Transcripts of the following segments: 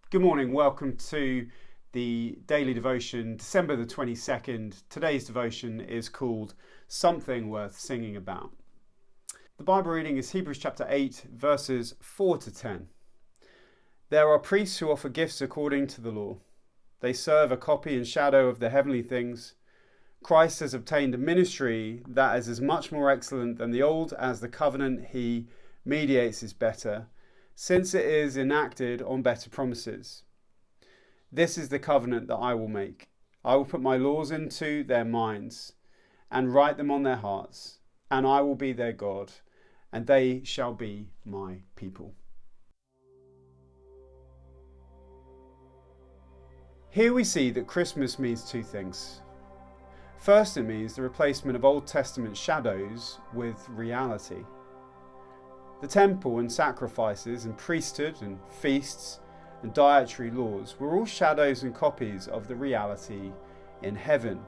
Good morning, welcome to the daily devotion, December the 22nd. Today's devotion is called Something Worth Singing About. The Bible reading is Hebrews chapter 8, verses 4 to 10. There are priests who offer gifts according to the law. They serve a copy and shadow of the heavenly things. Christ has obtained a ministry that is as much more excellent than the old as the covenant he mediates is better, since it is enacted on better promises. This is the covenant that I will make. I will put my laws into their minds and write them on their hearts, and I will be their God, and they shall be my people. Here we see that Christmas means two things. First, it means the replacement of Old Testament shadows with reality. The temple and sacrifices and priesthood and feasts and dietary laws were all shadows and copies of the reality in heaven.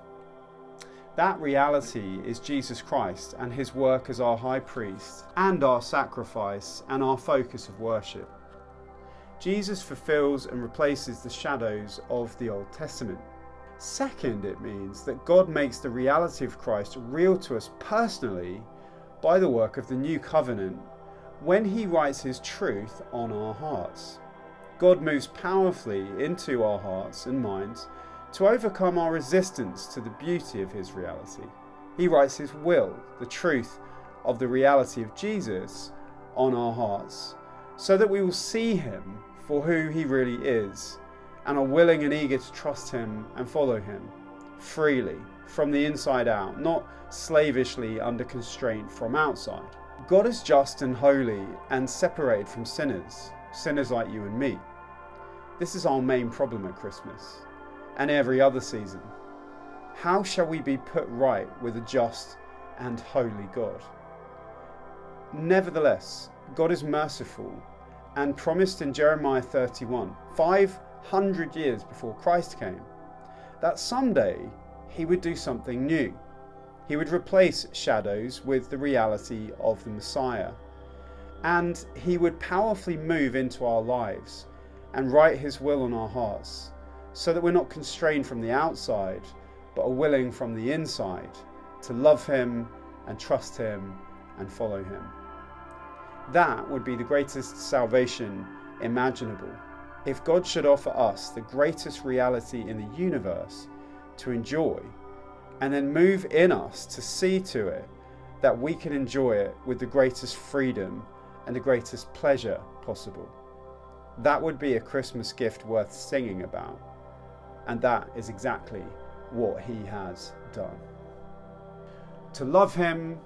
That reality is Jesus Christ and his work as our high priest and our sacrifice and our focus of worship. Jesus fulfills and replaces the shadows of the Old Testament. Second, it means that God makes the reality of Christ real to us personally by the work of the new covenant when he writes his truth on our hearts. God moves powerfully into our hearts and minds to overcome our resistance to the beauty of his reality. He writes his will, the truth of the reality of Jesus, on our hearts, so that we will see him for who he really is and are willing and eager to trust him and follow him freely from the inside out, not slavishly under constraint from outside. God is just and holy and separated from sinners like you and me. This is our main problem at Christmas and every other season. How shall we be put right with a just and holy God? Nevertheless, God is merciful and promised in Jeremiah 31, 500 years before Christ came, that someday he would do something new. He would replace shadows with the reality of the Messiah, and he would powerfully move into our lives and write his will on our hearts, so that we're not constrained from the outside, but are willing from the inside to love him and trust him and follow him. That would be the greatest salvation imaginable, if God should offer us the greatest reality in the universe to enjoy, and then move in us to see to it that we can enjoy it with the greatest freedom and the greatest pleasure possible. That would be a Christmas gift worth singing about, and that is exactly what he has done. To love him,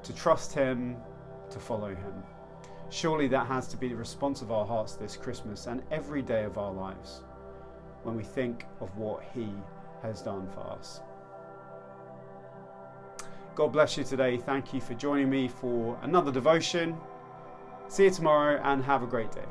to trust him, to follow him. Surely that has to be the response of our hearts this Christmas and every day of our lives when we think of what he has done for us. God bless you today. Thank you for joining me for another devotion. See you tomorrow and have a great day.